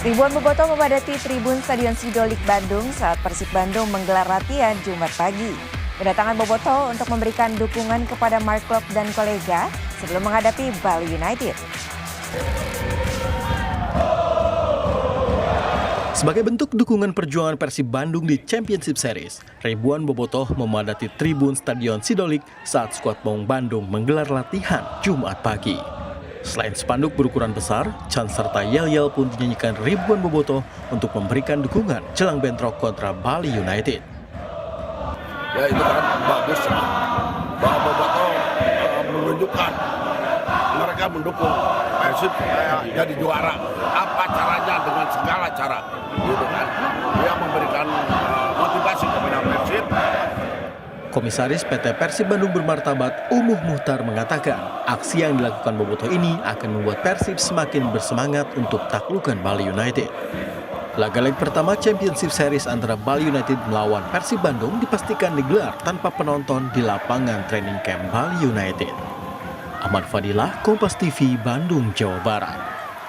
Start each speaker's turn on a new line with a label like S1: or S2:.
S1: Ribuan bobotoh memadati tribun Stadion Sidolik Bandung saat Persib Bandung menggelar latihan Jumat pagi. Kedatangan bobotoh untuk memberikan dukungan kepada Mark Klok dan kolega sebelum menghadapi Bali United.
S2: Sebagai bentuk dukungan perjuangan Persib Bandung di Championship Series, ribuan bobotoh memadati tribun Stadion Sidolik saat skuad Maung Bandung menggelar latihan Jumat pagi. Selain spanduk berukuran besar, chant serta yel-yel pun dinyanyikan ribuan bobotoh untuk memberikan dukungan jelang bentrok kontra Bali United.
S3: Ya itu kan bagus bahwa bobotoh menunjukkan mereka mendukung Persib jadi juara. Apa caranya dengan segala cara, gitu kan? Dia memberikan motivasi kepada Persib.
S2: Komisaris PT Persib Bandung Bermartabat Umuh Muhtar mengatakan aksi yang dilakukan bobotoh ini akan membuat Persib semakin bersemangat untuk taklukan Bali United. Laga leg pertama Championship Series antara Bali United melawan Persib Bandung dipastikan digelar tanpa penonton di lapangan training camp Bali United. Ahmad Fadilah, Kompas TV, Bandung, Jawa Barat.